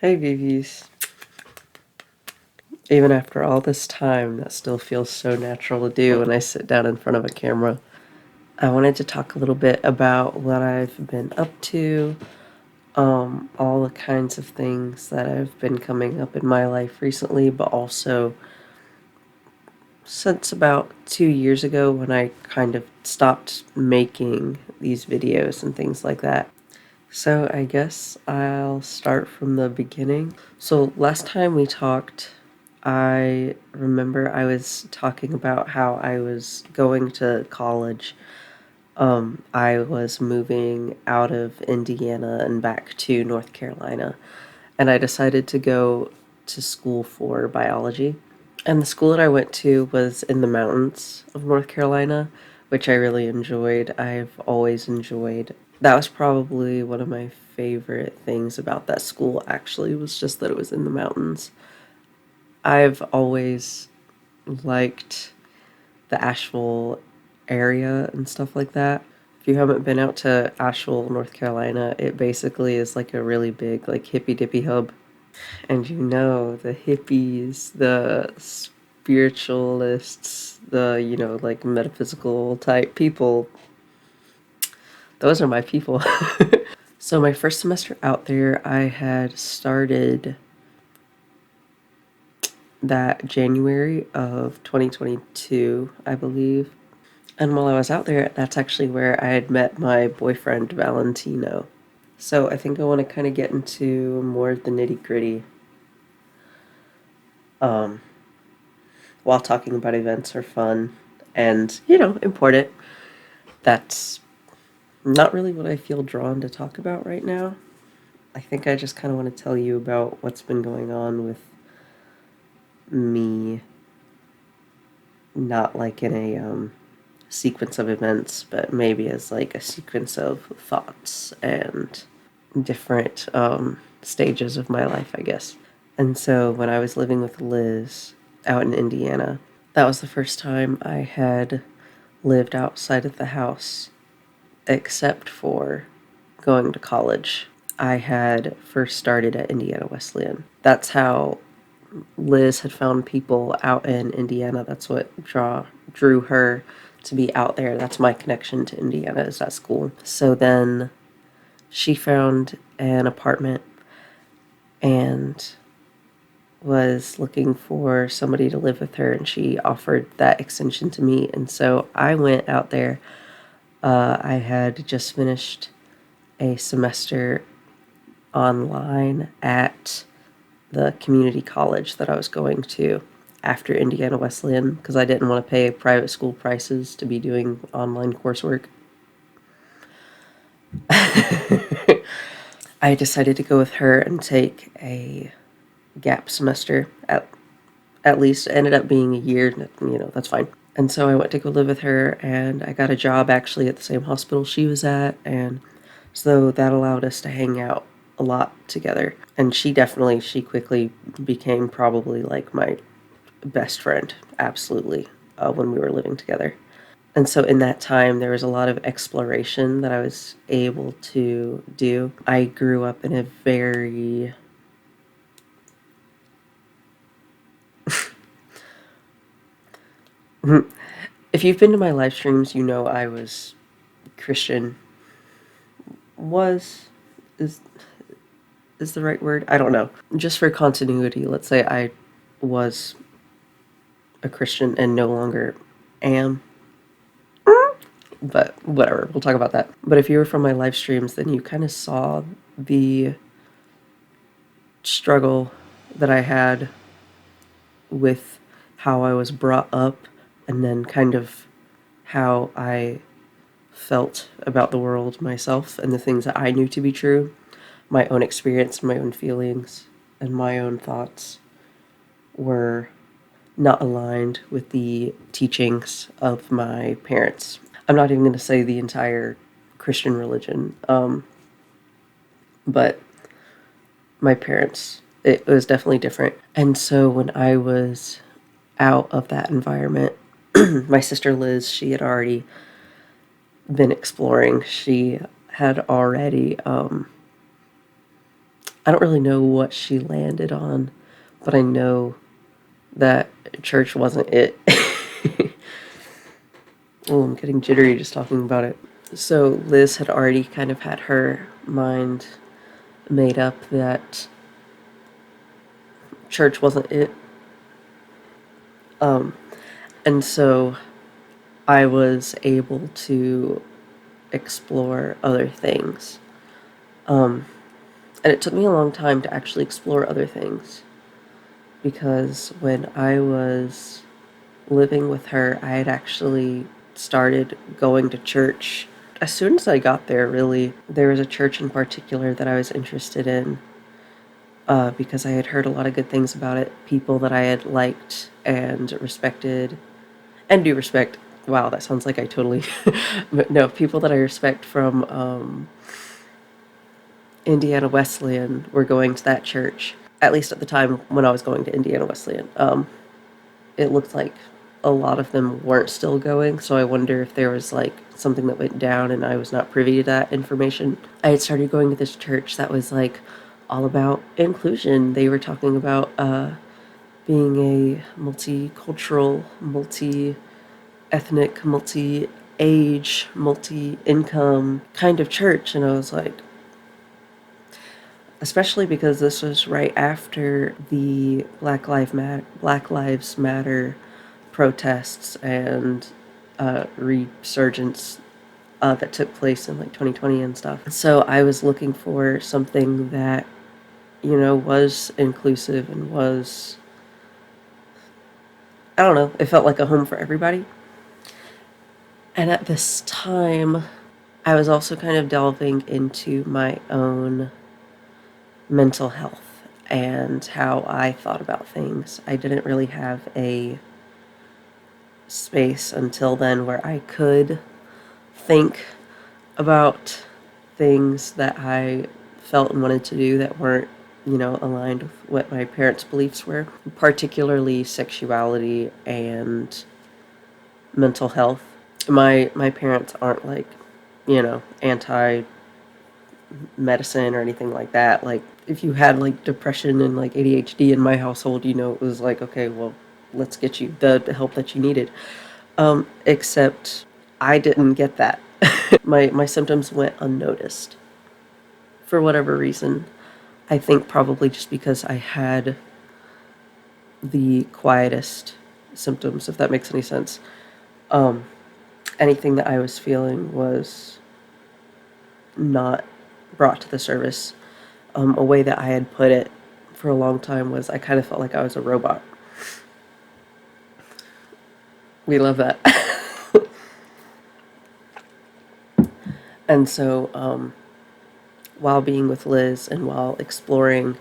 Hey, VVs. Even after all this time, that still feels so natural to do when I sit down in front of a camera. I wanted to talk a little bit about what I've been up to, all the kinds of things that have been coming up in my life recently, but also since about 2 years ago when I kind of stopped making these videos and things like that. So I guess I'll start from the beginning. So last time we talked, I remember I was talking about how I was going to college. I was moving out of Indiana and back to North Carolina, and I decided to go to school for biology. And the school that I went to was in the mountains of North Carolina, which I really enjoyed. I've always enjoyed. That was probably one of my favorite things about that school, actually, was just that it was in the mountains. I've always liked the Asheville area and stuff like that. If you haven't been out to Asheville, North Carolina, it basically is like a really big, like, hippy dippy hub. And the hippies, the spiritualists, the, like metaphysical type people, those are my people. So, my first semester out there, I had started that January of 2022, I believe. And while I was out there, that's actually where I had met my boyfriend, Valentino. So, I think I want to kind of get into more of the nitty gritty um, while talking about events are fun and, important. That's not really what I feel drawn to talk about right now. I think I just kind of want to tell you about what's been going on with me, not like in a sequence of events, but maybe as like a sequence of thoughts and different stages of my life, I guess. And so when I was living with Liz out in Indiana, that was the first time I had lived outside of the house, except for going to college. I had first started at Indiana Wesleyan. That's how Liz had found people out in Indiana. That's what drew her to be out there. That's my connection to Indiana, is that school. So then she found an apartment and was looking for somebody to live with her, and she offered that extension to me. And so I went out there. I had just finished a semester online at the community college that I was going to after Indiana Wesleyan because I didn't want to pay private school prices to be doing online coursework. I decided to go with her and take a gap semester at least. It ended up being a year, that's fine. And so I went to go live with her, and I got a job actually at the same hospital she was at, and so that allowed us to hang out a lot together. And she quickly became probably like my best friend, absolutely, when we were living together. And so in that time, there was a lot of exploration that I was able to do. I grew up in a very if you've been to my live streams, you know I was Christian. Was is is the right word? I don't know. Just for continuity, let's say I was a Christian and no longer am. But whatever, we'll talk about that. But if you were from my live streams, then you kind of saw the struggle that I had with how I was brought up and then kind of how I felt about the world myself and the things that I knew to be true, my own experience, my own feelings, and my own thoughts were not aligned with the teachings of my parents. I'm not even going to say the entire Christian religion, but my parents. It was definitely different. And so when I was out of that environment, my sister Liz, she had already been exploring. She had already I don't really know what she landed on, but I know that church wasn't it. Oh, I'm getting jittery just talking about it. So Liz had already kind of had her mind made up that church wasn't it. And so I was able to explore other things. And it took me a long time to actually explore other things because when I was living with her, I had actually started going to church. As soon as I got there, really, there was a church in particular that I was interested in because I had heard a lot of good things about it. People that I had liked and respected and do respect. Wow, that sounds like I totally. But no, people that I respect from Indiana Wesleyan were going to that church, at least at the time when I was going to Indiana Wesleyan. It looked like a lot of them weren't still going, so I wonder if there was like something that went down and I was not privy to that information. I had started going to this church that was like all about inclusion. They were talking about being a multicultural, multi ethnic, multi age, multi income kind of church, and I was like, especially because this was right after the Black Lives Matter protests and resurgence that took place in like 2020 and stuff. So I was looking for something that, was inclusive and was, I don't know, it felt like a home for everybody. And at this time, I was also kind of delving into my own mental health and how I thought about things. I didn't really have a space until then where I could think about things that I felt and wanted to do that weren't, aligned with what my parents' beliefs were, particularly sexuality and mental health. My parents aren't like, anti medicine or anything like that. Like if you had like depression and like ADHD in my household, it was like, okay, well, let's get you the help that you needed. Except I didn't get that. My symptoms went unnoticed for whatever reason. I think probably just because I had the quietest symptoms, if that makes any sense. Anything that I was feeling was not brought to the surface. A way that I had put it for a long time was I kind of felt like I was a robot. We love that. And so, while being with Liz and while exploring,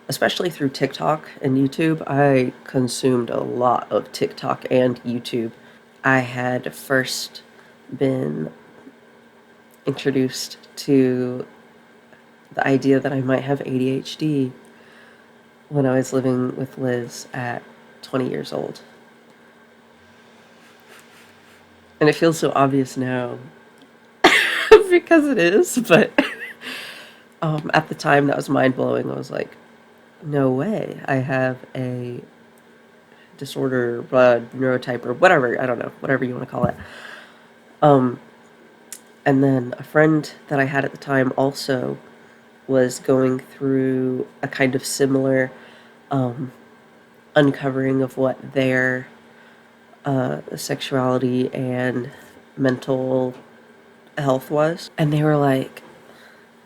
especially through TikTok and YouTube, I consumed a lot of TikTok and YouTube. I had first been introduced to the idea that I might have ADHD when I was living with Liz at 20 years old. And it feels so obvious now because it is, but at the time that was mind blowing. I was like, no way. I have a disorder, neurotype, or whatever. I don't know, whatever you want to call it. And then a friend that I had at the time also was going through a kind of similar uncovering of what their sexuality and mental health was. And they were like,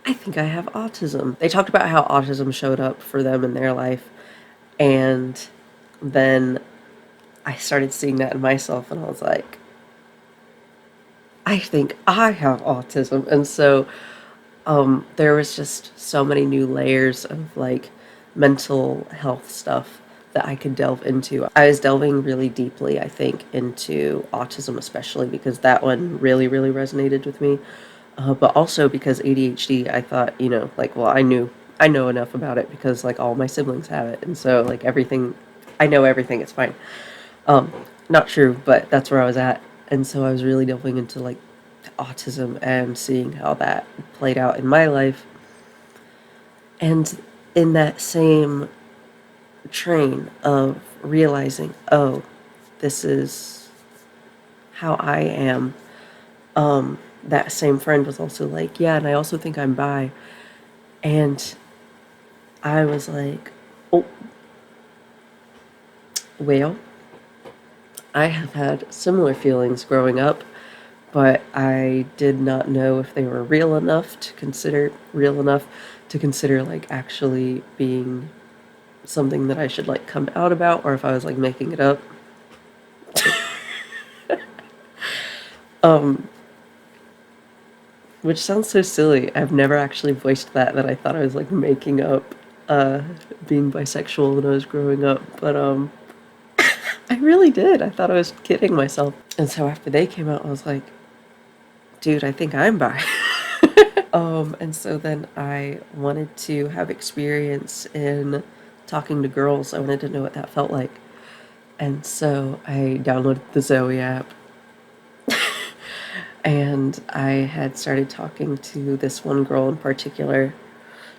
I think I have autism. They talked about how autism showed up for them in their life. And then I started seeing that in myself, and I was like, I think I have autism. And so there was just so many new layers of like mental health stuff that I could delve into. I was delving really deeply, I think, into autism, especially because that one really, really resonated with me. But also because ADHD, I thought, like, well, I know enough about it because like all my siblings have it. And so like everything, I know everything, it's fine. Not true, but that's where I was at. And so I was really delving into like autism and seeing how that played out in my life. And in that same train of realizing, oh, this is how I am, that same friend was also like, yeah, and I also think I'm bi. And I was like, oh, well, I have had similar feelings growing up, but I did not know if they were real enough to consider like actually being something that I should like come out about, or if I was like making it up. Which sounds so silly. I've never actually voiced that I thought I was like making up uh being bisexual when I was growing up, but I really did. I thought I was kidding myself. And so after they came out, I was like, dude, I think I'm bi. And so then I wanted to have experience in talking to girls. I wanted to know what that felt like. And so I downloaded the Zoe app and I had started talking to this one girl in particular.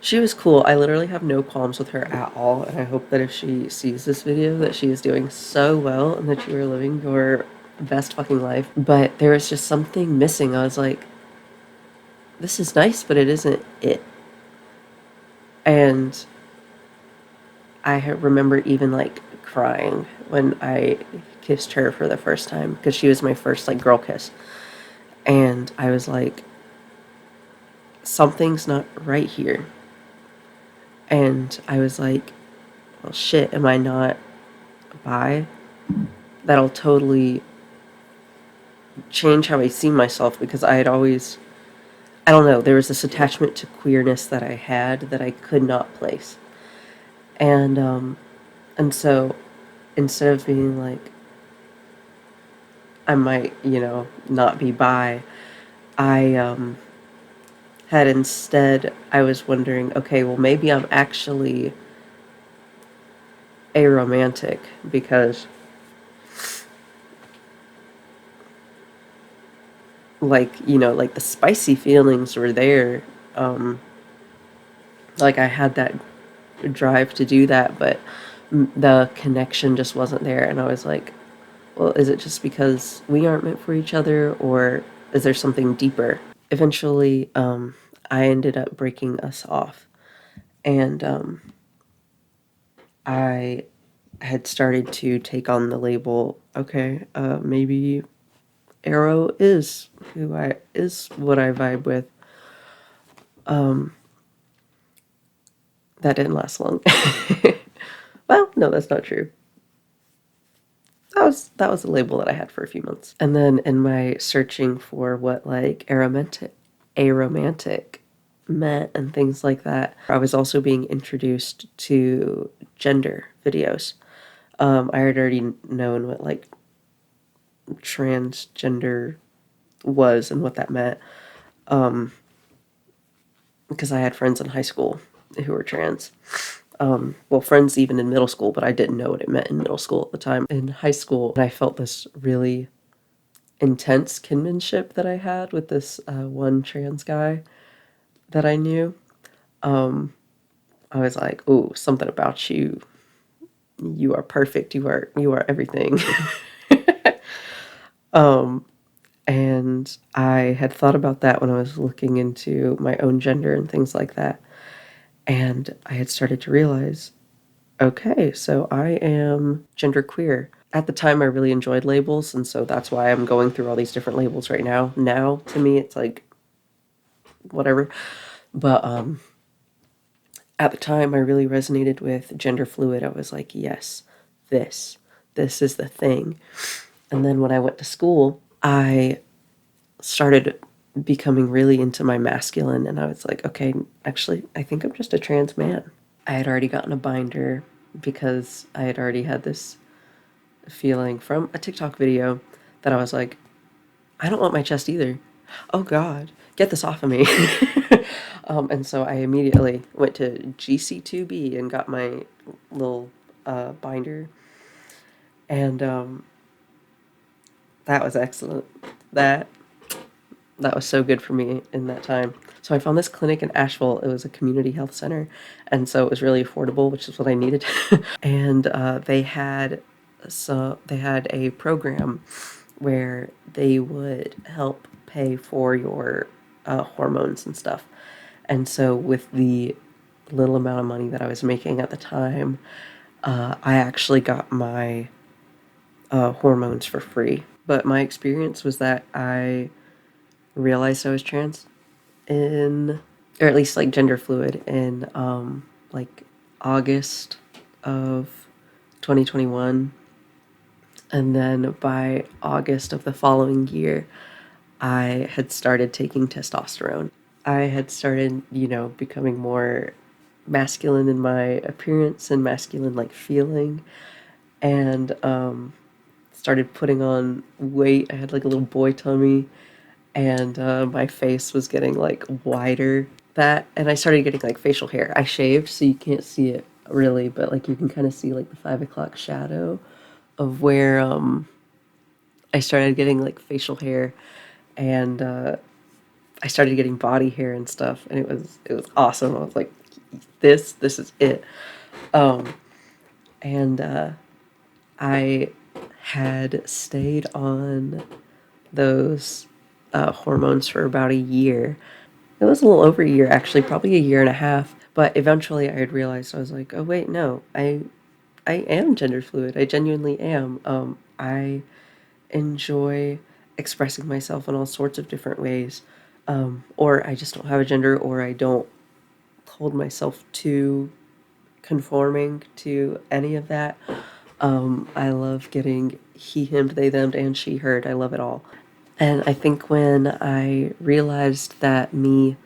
She was cool. I literally have no qualms with her at all, and I hope that if she sees this video that she is doing so well and that you are living your best fucking life. But there was just something missing. I was like, this is nice, but it isn't it. And remember even like crying when I kissed her for the first time because she was my first like girl kiss. And I was like, something's not right here. And I was like, well, shit, am I not bi? That'll totally change how I see myself because I had always, I don't know, there was this attachment to queerness that I had that I could not place. And so instead of being like, I might, not be bi, I had instead, I was wondering, okay, well, maybe I'm actually aromantic because, like, like the spicy feelings were there. Like, I had that drive to do that, but the connection just wasn't there. And I was like, well, is it just because we aren't meant for each other, or is there something deeper? Eventually, I ended up breaking us off. And I had started to take on the label, okay, maybe Arrow is what I vibe with. That didn't last long. Well, no, that's not true. That was a label that I had for a few months. And then in my searching for what like aromantic meant and things like that, I was also being introduced to gender videos. I had already known what like transgender was and what that meant, because I had friends in high school who were trans. Well, friends even in middle school, but I didn't know what it meant in middle school at the time. In high school, I felt this really intense kinship that I had with this one trans guy that I knew. I was like, "Oh, something about you. You are perfect. You are everything." And I had thought about that when I was looking into my own gender and things like that. And I had started to realize, okay, so I am genderqueer. At the time, I really enjoyed labels, and so that's why I'm going through all these different labels right now. Now, to me, it's like, whatever. But at the time, I really resonated with gender fluid. I was like, yes, this, this is the thing. And then when I went to school, I started becoming really into my masculine, and I was like, okay, actually, I think I'm just a trans man. I had already gotten a binder because I had already had this feeling from a TikTok video that I was like, I don't want my chest either. Oh God, get this off of me. And so I immediately went to GC2B and got my little binder. And that was excellent. That that was so good for me in that time. So I found this clinic in Asheville. It was a community health center, and so it was really affordable, which is what I needed. And they had a program where they would help pay for your hormones and stuff. And so with the little amount of money that I was making at the time, I actually got my hormones for free. But my experience was that I realized I was trans in, or at least like gender fluid in like August of 2021. And then by August of the following year, I had started taking testosterone. I had started, becoming more masculine in my appearance and masculine like feeling, and started putting on weight. I had like a little boy tummy, and my face was getting like wider. And I started getting like facial hair. I shaved, so you can't see it really, but like you can kind of see like the 5 o'clock shadow of where I started getting like facial hair, and I started getting body hair and stuff, and it was awesome. I was like, this is it. Um, and I had stayed on those hormones for about a year. It was a little over a year, actually, probably a year and a half. But eventually, I had realized I was like, oh wait, no, I am gender fluid. I genuinely am. I enjoy expressing myself in all sorts of different ways. Or I just don't have a gender, or I don't hold myself to conforming to any of that. I love getting he, him, they, them, and she, heard. I love it all. And I think when I realized that me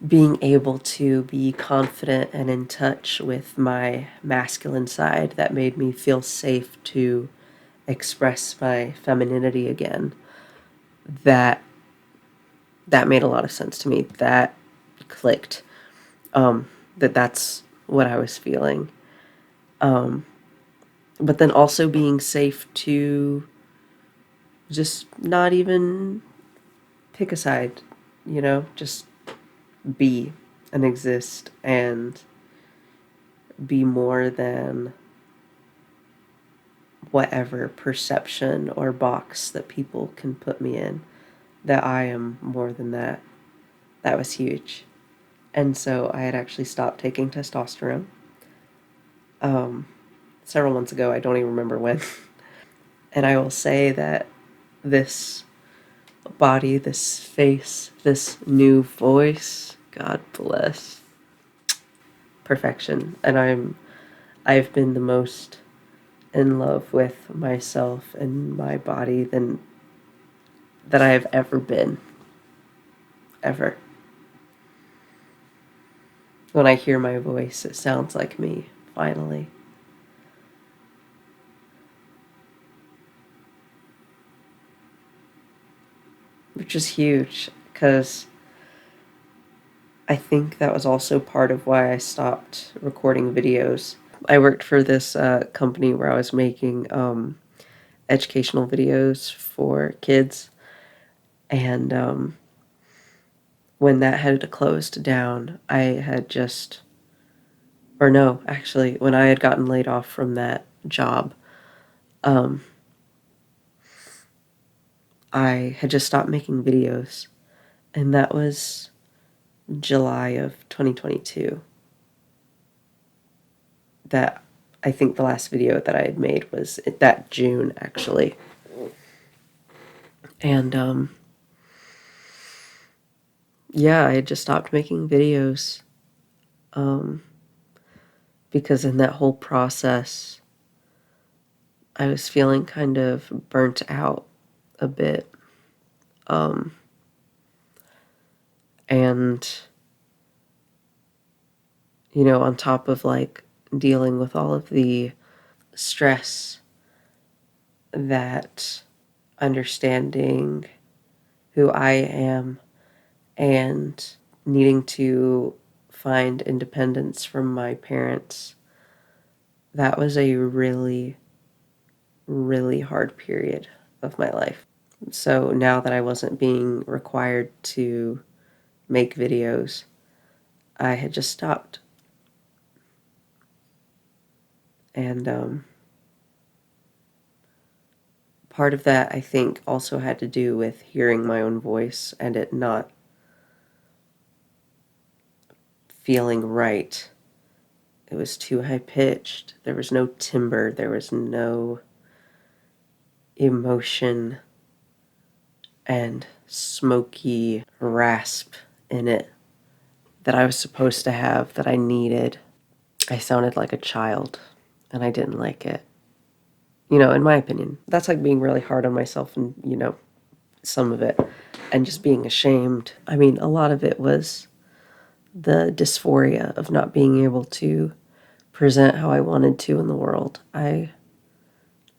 being able to be confident and in touch with my masculine side, that made me feel safe to express my femininity again, that that made a lot of sense to me. That clicked. That's what I was feeling. But then also being safe to just not even pick a side, just be and exist and be more than whatever perception or box that people can put me in, that I am more than that. That was huge. And so I had actually stopped taking testosterone several months ago. I don't even remember when. And I will say that this body, this face, this new voice, God bless, perfection. And I've been the most in love with myself and my body than that I have ever been, ever. When I hear my voice, it sounds like me, finally. Which is huge, because I think that was also part of why I stopped recording videos. I worked for this company where I was making educational videos for kids, and when that had closed down, I had just, or no, actually, when I had gotten laid off from that job, I had just stopped making videos, and that was July of 2022. That I think the last video that I had made was that June, actually. And yeah, I had just stopped making videos because in that whole process, I was feeling kind of burnt out a bit. And, on top of like dealing with all of the stress that understanding who I am and needing to find independence from my parents, that was a really, really hard period of my life. So now that I wasn't being required to make videos, I had just stopped. And part of that, I think, also had to do with hearing my own voice and it not feeling right. It was too high pitched. There was no timbre. There was no emotion and smoky rasp in it that I was supposed to have, that I needed. I sounded like a child, and I didn't like it. In my opinion. That's like being really hard on myself and, some of it, and just being ashamed. I mean, a lot of it was the dysphoria of not being able to present how I wanted to in the world. I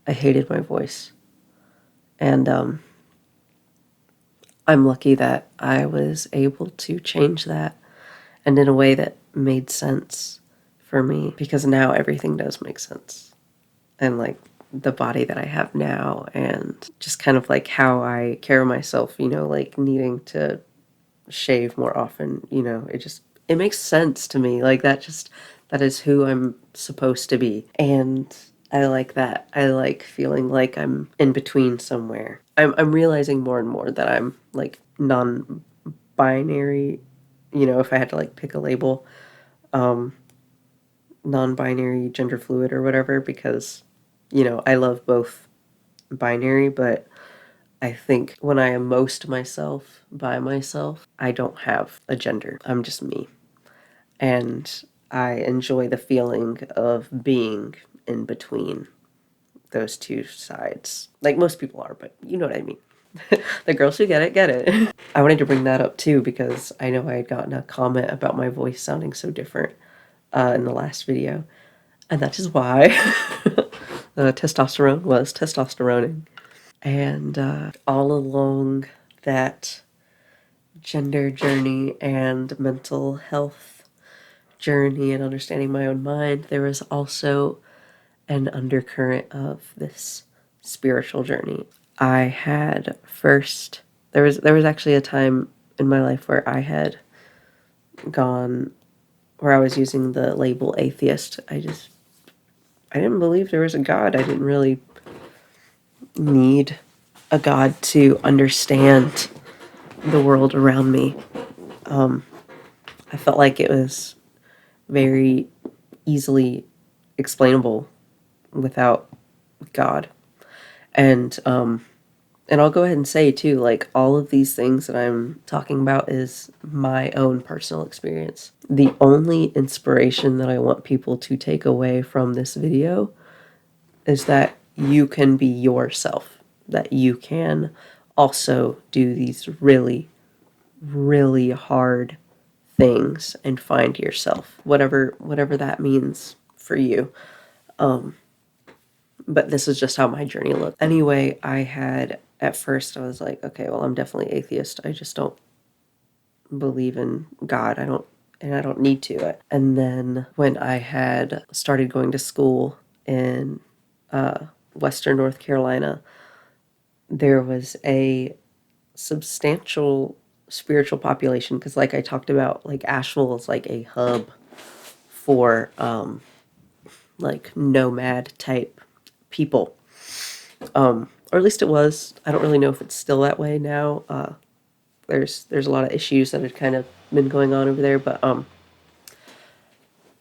hated my voice. And I'm lucky that I was able to change that, and in a way that made sense for me, because now everything does make sense. And like the body that I have now, and just kind of like how I carry myself, like needing to shave more often, it makes sense to me. Like that is who I'm supposed to be. And I like that. I like feeling like I'm in between somewhere. I'm realizing more and more that I'm like non-binary, if I had to like pick a label, non-binary, gender fluid or whatever, because, I love both binary, but I think when I am most myself by myself, I don't have a gender. I'm just me. And I enjoy the feeling of being in between those two sides. Like most people are, but you know what I mean. The girls who get it, get it. I wanted to bring that up too because I know I had gotten a comment about my voice sounding so different in the last video. And that is why the testosterone was testosteroning. And all along that gender journey and mental health journey and understanding my own mind, there was also an undercurrent of this spiritual journey. I had first there was actually a time in my life where I had gone where I was using the label atheist. I didn't believe there was a God. I didn't really need a God to understand the world around me. I felt like it was very easily explainable without God. And I'll go ahead and say too, like all of these things that I'm talking about is my own personal experience. The only inspiration that I want people to take away from this video is that you can be yourself, that you can also do these really, really hard things and find yourself, whatever that means for you. But this is just how my journey looked. Anyway, at first I was like, okay, well, I'm definitely atheist. I just don't believe in God. I don't need to. And then when I had started going to school in Western North Carolina, there was a substantial spiritual population because, like I talked about, like Asheville is like a hub for like nomad type people, or at least it was. I don't really know if it's still that way now. There's a lot of issues that had kind of been going on over there, but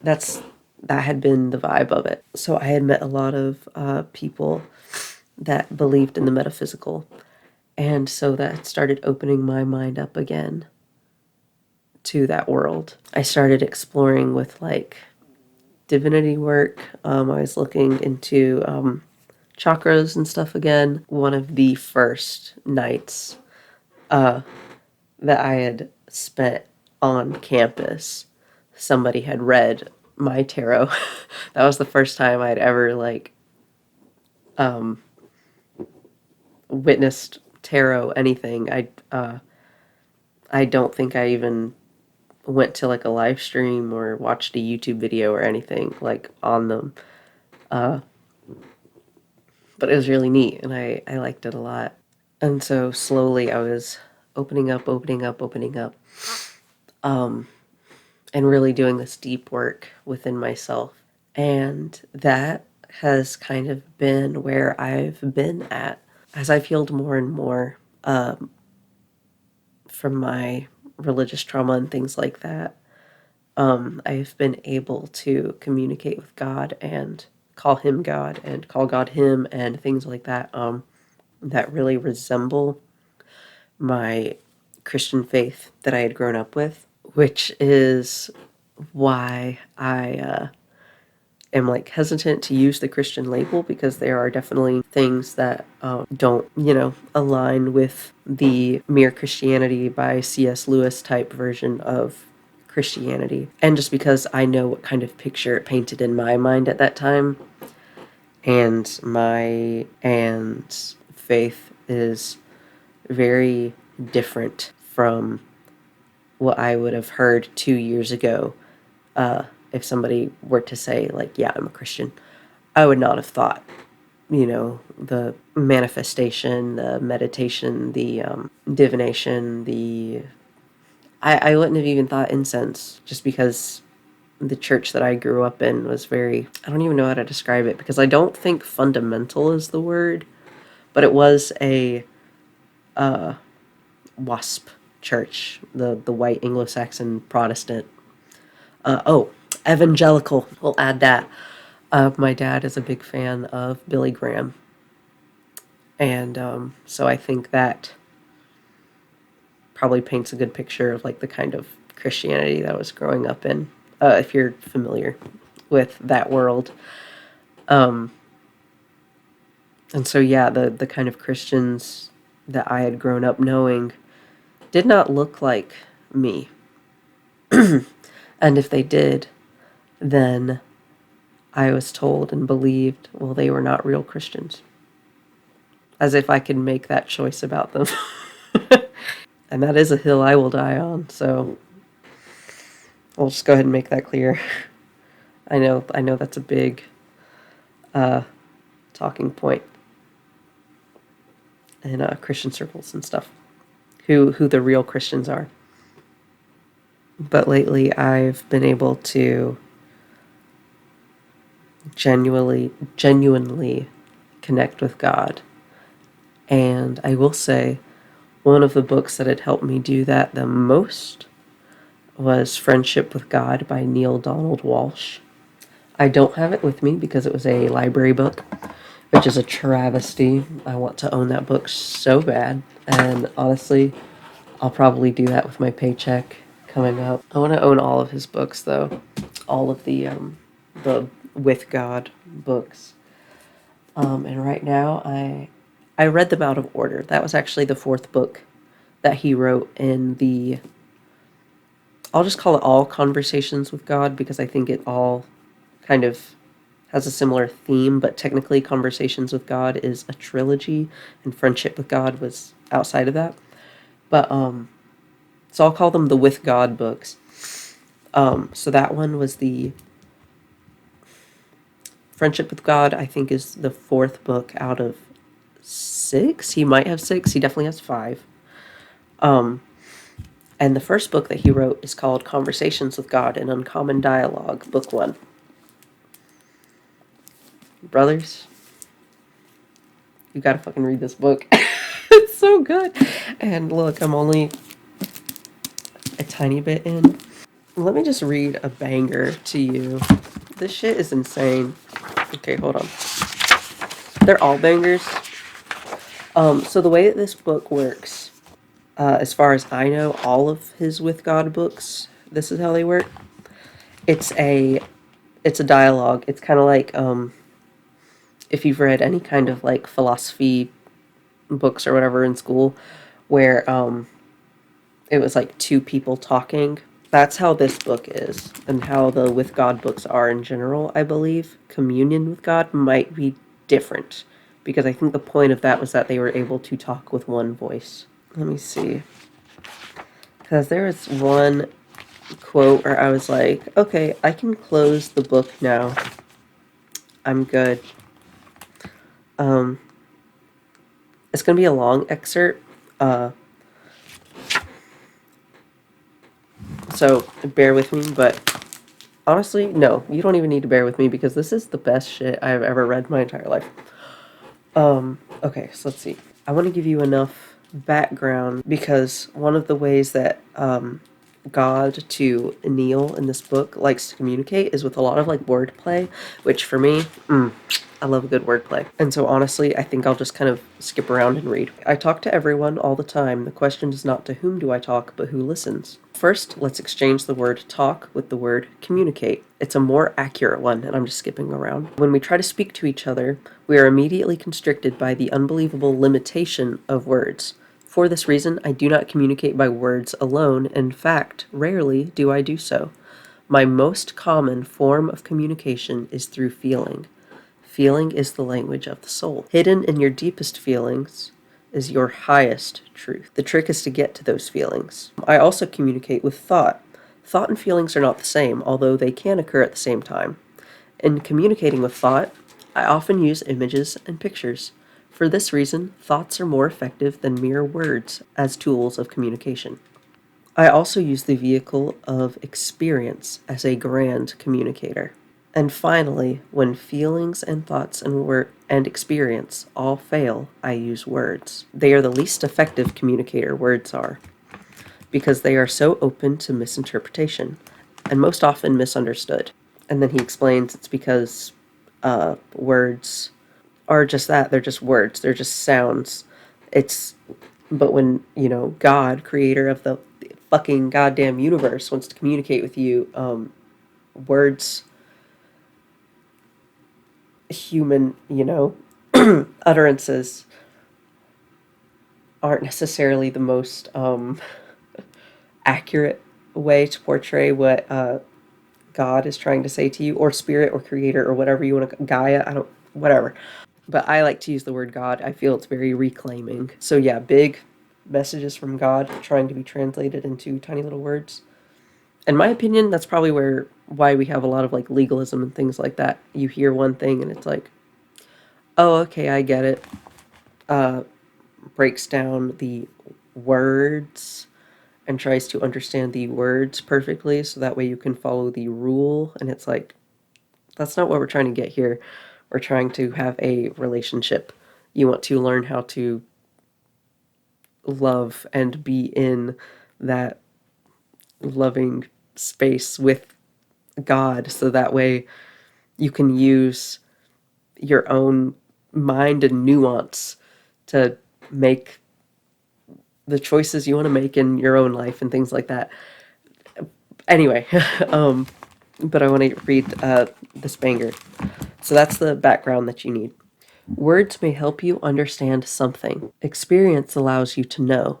that's that had been the vibe of it. So I had met a lot of people that believed in the metaphysical, and so that started opening my mind up again to that world. I started exploring with like divinity work. I was looking into chakras and stuff again. One of the first nights that I had spent on campus, somebody had read my tarot. That was the first time I'd ever like witnessed tarot anything. I don't think I even went to like a live stream or watched a YouTube video or anything like on them. But it was really neat and I liked it a lot. And so slowly I was opening up, opening up, opening up. and really doing this deep work within myself. And that has kind of been where I've been at as I've healed more and more from my religious trauma and things like that. I've been able to communicate with God and call him God and call God him and things like that that really resemble my Christian faith that I had grown up with, which is why I am like hesitant to use the Christian label, because there are definitely things that don't, align with the Mere Christianity by C.S. Lewis type version of Christianity. And just because I know what kind of picture it painted in my mind at that time, and faith is very different from what I would have heard 2 years ago. If somebody were to say, like, yeah, I'm a Christian, I would not have thought, the manifestation, the meditation, the divination, I wouldn't have even thought incense, just because the church that I grew up in was very, I don't even know how to describe it, because I don't think fundamental is the word, but it was a WASP church, the white Anglo-Saxon Protestant. Evangelical. We'll add that. My dad is a big fan of Billy Graham, and so I think that probably paints a good picture of like the kind of Christianity that I was growing up in. If you're familiar with that world, and so yeah, the kind of Christians that I had grown up knowing did not look like me, and if they did, then I was told and believed, well, they were not real Christians. As if I could make that choice about them. And that is a hill I will die on, so I'll just go ahead and make that clear. I know that's a big talking point in Christian circles and stuff. Who the real Christians are. But lately I've been able to genuinely connect with God. And I will say, one of the books that had helped me do that the most was Friendship with God by Neale Donald Walsch. I don't have it with me because it was a library book, which is a travesty. I want to own that book so bad. And honestly, I'll probably do that with my paycheck coming up. I want to own all of his books, though. All of the With God books. And right now, I read them out of order. That was actually the fourth book that he wrote in the, I'll just call it All Conversations with God, because I think it all kind of has a similar theme, but technically Conversations with God is a trilogy, and Friendship with God was outside of that. But, so I'll call them the With God books. So that one was the Friendship with God, I think, is the fourth book out of 6. He might have 6. He definitely has 5. And the first book that he wrote is called Conversations with God, an Uncommon Dialogue, Book 1. Brothers, you gotta fucking read this book. It's so good. And look, I'm only a tiny bit in. Let me just read a banger to you. This shit is insane. Okay, hold on. They're all bangers. So the way that this book works, as far as I know, all of his With God books, this is how they work. It's a dialogue. It's kind of like if you've read any kind of like philosophy books or whatever in school, where it was like two people talking. That's how this book is, and how the With God books are in general, I believe. Communion with God might be different, because I think the point of that was that they were able to talk with one voice. Let me see. Because there was one quote where I was like, okay, I can close the book now. I'm good. It's going to be a long excerpt. So bear with me, but honestly, no, you don't even need to bear with me because this is the best shit I've ever read in my entire life. Okay, so let's see. I want to give you enough background because one of the ways that God to Neil in this book likes to communicate is with a lot of like wordplay, which for me, I love a good wordplay. And so honestly, I think I'll just kind of skip around and read. I talk to everyone all the time. The question is not to whom do I talk, but who listens. First, let's exchange the word talk with the word communicate. It's a more accurate one, and I'm just skipping around. When we try to speak to each other, we are immediately constricted by the unbelievable limitation of words. For this reason, I do not communicate by words alone. In fact, rarely do I do so. My most common form of communication is through feeling. Feeling is the language of the soul. Hidden in your deepest feelings is your highest truth. The trick is to get to those feelings. I also communicate with thought. Thought and feelings are not the same, although they can occur at the same time. In communicating with thought, I often use images and pictures. For this reason, thoughts are more effective than mere words as tools of communication. I also use the vehicle of experience as a grand communicator. And finally, when feelings and thoughts and experience all fail, I use words. They are the least effective communicator, words are, because they are so open to misinterpretation and most often misunderstood. And then he explains it's because words are just that. They're just words. They're just sounds. It's, but when, God, creator of the fucking goddamn universe, wants to communicate with you, words, human, utterances aren't necessarily the most accurate way to portray what God is trying to say to you, or spirit, or creator, or whatever you want to, Gaia, I don't, whatever. But I like to use the word God. I feel it's very reclaiming. So yeah, big messages from God trying to be translated into tiny little words. In my opinion, that's probably why we have a lot of like legalism and things like that. You hear one thing and it's like, oh, okay, I get it. Breaks down the words and tries to understand the words perfectly so that way you can follow the rule. And it's like, that's not what we're trying to get here. We're trying to have a relationship. You want to learn how to love and be in that loving space with God so that way you can use your own mind and nuance to make the choices you want to make in your own life and things like that. Anyway, but I want to read this banger. So that's the background that you need. Words may help you understand something. Experience allows you to know.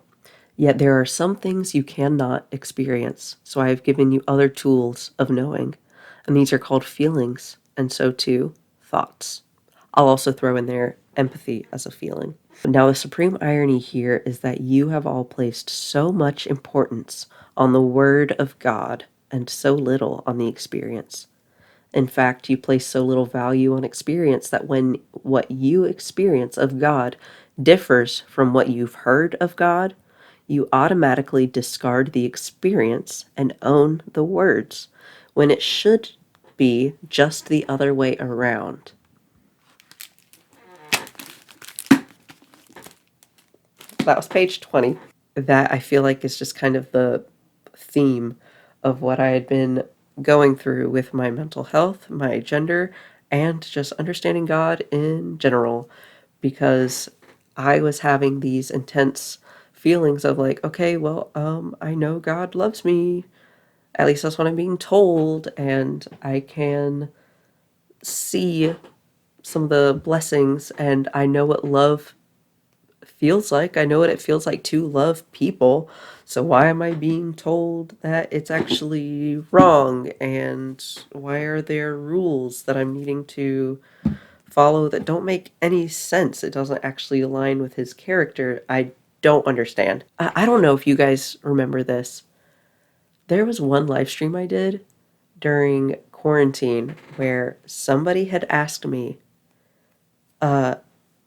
Yet there are some things you cannot experience. So I have given you other tools of knowing. And these are called feelings, and so too, thoughts. I'll also throw in there empathy as a feeling. Now, the supreme irony here is that you have all placed so much importance on the Word of God and so little on the experience. In fact, you place so little value on experience that when what you experience of God differs from what you've heard of God, you automatically discard the experience and own the words, when it should be just the other way around. That was page 20. That I feel like is just kind of the theme of what I had been going through with my mental health, my gender, and just understanding God in general, because I was having these intense feelings of like, okay, well, I know God loves me. At least that's what I'm being told, and I can see some of the blessings, and I know what love feels like. I know what it feels like to love people. So why am I being told that it's actually wrong? And why are there rules that I'm needing to follow that don't make any sense? It doesn't actually align with his character. I don't understand. I don't know if you guys remember this. There was one live stream I did during quarantine where somebody had asked me,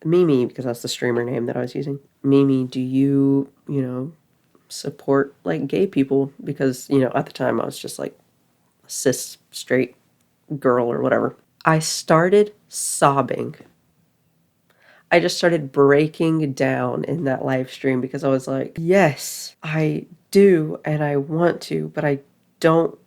Mimi, because that's the streamer name that I was using. Mimi, do you support like gay people because, you know, at the time I was just like a cis straight girl or whatever. I started sobbing. I just started breaking down in that live stream because I was like, yes, I do and I want to, but I don't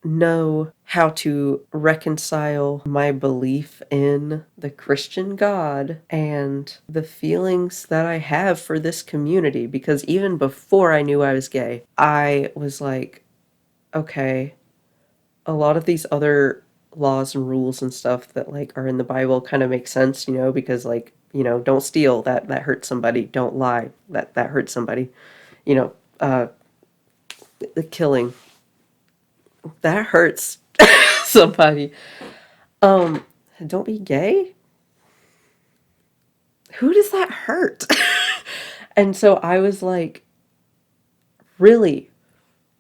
know how to reconcile my belief in the Christian God and the feelings that I have for this community. Because even before I knew I was gay, I was like, okay, a lot of these other laws and rules and stuff that like are in the Bible kind of make sense, you know, because like, you know, don't steal, that hurts somebody, don't lie, that hurts somebody, you know, the killing, that hurts somebody. Um, don't be gay? Who does that hurt? And so I was like really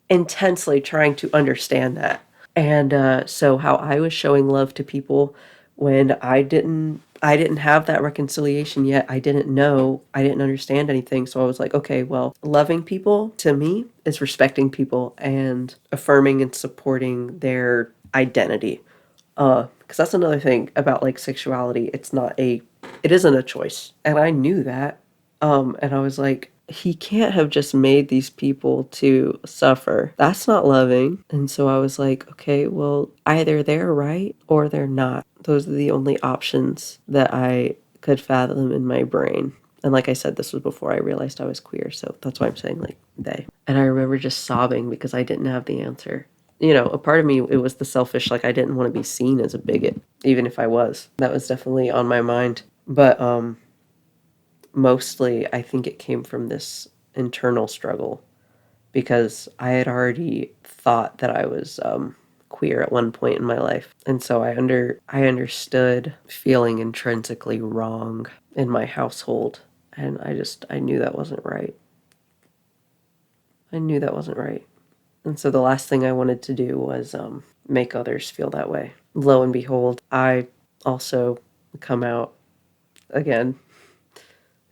intensely trying to understand that. And so how I was showing love to people when I didn't have that reconciliation yet. I didn't know, I didn't understand anything. So I was like, okay, well, loving people to me is respecting people and affirming and supporting their identity. Because that's another thing about like sexuality. It isn't a choice. And I knew that. And I was like, he can't have just made these people to suffer. That's not loving. And so I was like, okay, well, either they're right or they're not. Those are the only options that I could fathom in my brain. And like I said, this was before I realized I was queer. So that's why I'm saying like they. And I remember just sobbing because I didn't have the answer. You know, a part of me, it was the selfish, like I didn't want to be seen as a bigot, even if I was. That was definitely on my mind. But mostly I think it came from this internal struggle because I had already thought that I was queer at one point in my life. And so I understood feeling intrinsically wrong in my household. And I knew that wasn't right. I knew that wasn't right. And so the last thing I wanted to do was make others feel that way. Lo and behold, I also come out again,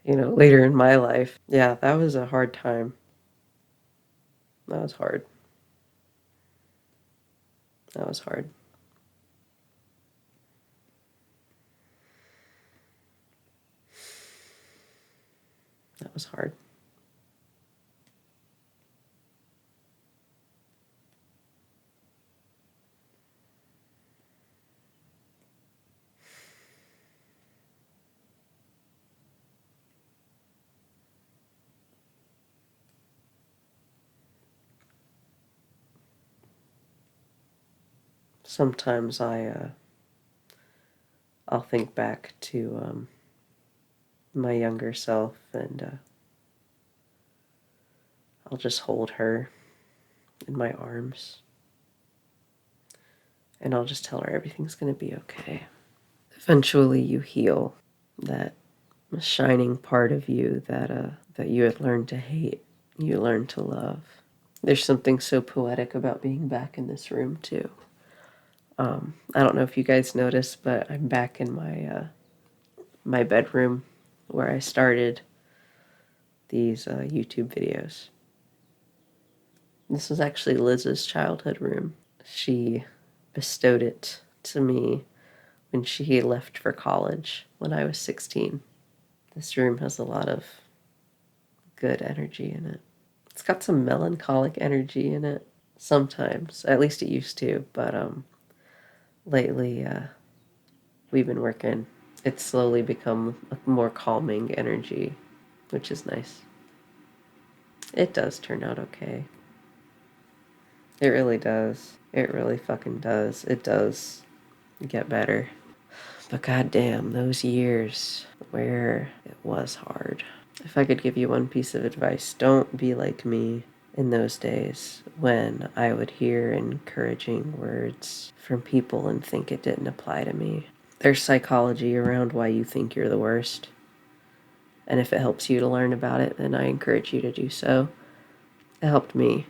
you know, later in my life. Yeah, that was a hard time. That was hard. That was hard. That was hard. Sometimes I'll think back to my younger self and I'll just hold her in my arms and I'll just tell her everything's going to be okay. Eventually you heal that shining part of you that you had learned to hate, you learn to love. There's something so poetic about being back in this room too. I don't know if you guys noticed, but I'm back in my bedroom where I started these YouTube videos. This was actually Liz's childhood room. She bestowed it to me when she left for college when I was 16. This room has a lot of good energy in it. It's got some melancholic energy in it sometimes. At least it used to, but lately we've been working. It's slowly become a more calming energy, which is nice. It does turn out okay. It really does. It really fucking does. It does get better. But goddamn, those years where it was hard. If I could give you one piece of advice, don't be like me in those days when I would hear encouraging words from people and think it didn't apply to me. There's psychology around why you think you're the worst. And if it helps you to learn about it, then I encourage you to do so. It helped me.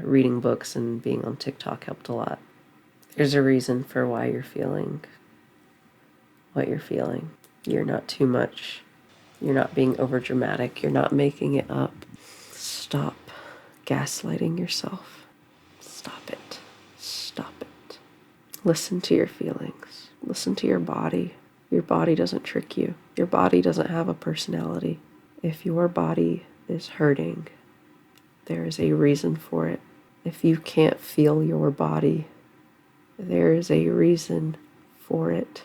Reading books and being on TikTok helped a lot. There's a reason for why you're feeling what you're feeling. You're not too much. You're not being over dramatic. You're not making it up. Stop gaslighting yourself. Stop it. Stop it. Listen to your feelings. Listen to your body. Your body doesn't trick you. Your body doesn't have a personality. If your body is hurting, there is a reason for it. If you can't feel your body, there is a reason for it.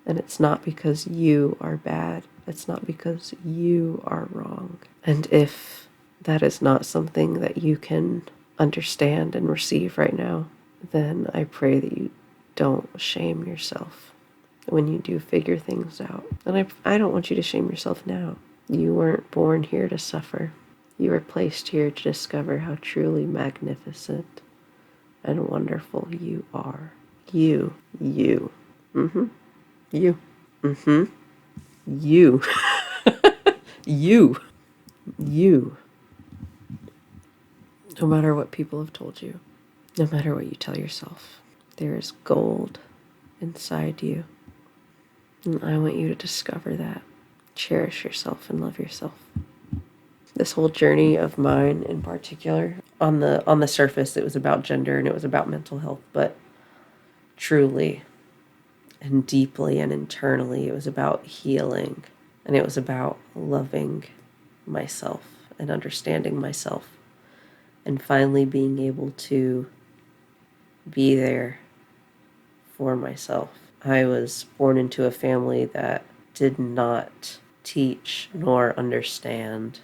And it's not because you are bad. It's not because you are wrong. And if that is not something that you can understand and receive right now, then I pray that you don't shame yourself when you do figure things out. And I don't want you to shame yourself now. You weren't born here to suffer. You were placed here to discover how truly magnificent and wonderful you are. You. Mm-hmm. You. Mm-hmm. You. You. You. No matter what people have told you, no matter what you tell yourself, there is gold inside you. And I want you to discover that. Cherish yourself and love yourself. This whole journey of mine in particular, on the surface, it was about gender and it was about mental health, but truly and deeply and internally, it was about healing, and it was about loving myself and understanding myself and finally being able to be there for myself. I was born into a family that did not teach nor understand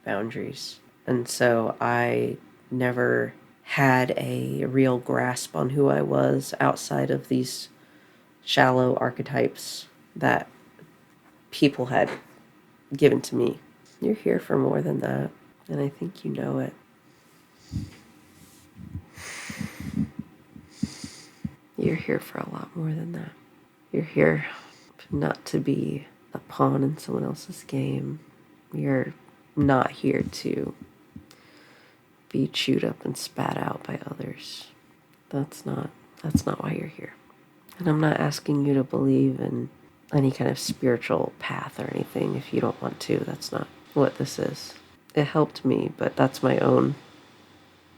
boundaries. And so I never had a real grasp on who I was outside of these shallow archetypes that people had given to me. You're here for more than that, and I think you know it. You're here for a lot more than that. You're here not to be a pawn in someone else's game. You're not here to be chewed up and spat out by others. That's not why you're here. And I'm not asking you to believe in any kind of spiritual path or anything if you don't want to. That's not what this is. It helped me, but that's my own.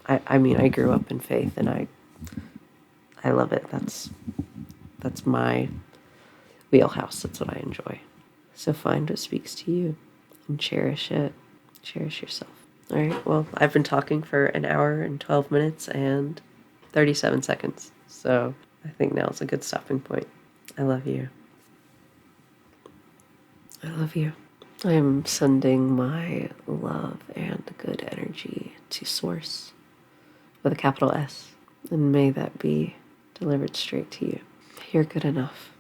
I mean, I grew up in faith and I love it. That's my wheelhouse. That's what I enjoy. So find what speaks to you and cherish it. Cherish yourself. All right. Well, I've been talking for an hour and 12 minutes and 37 seconds. So I think now is a good stopping point. I love you. I love you. I am sending my love and good energy to Source with a capital S. And may that be delivered straight to you. You're good enough.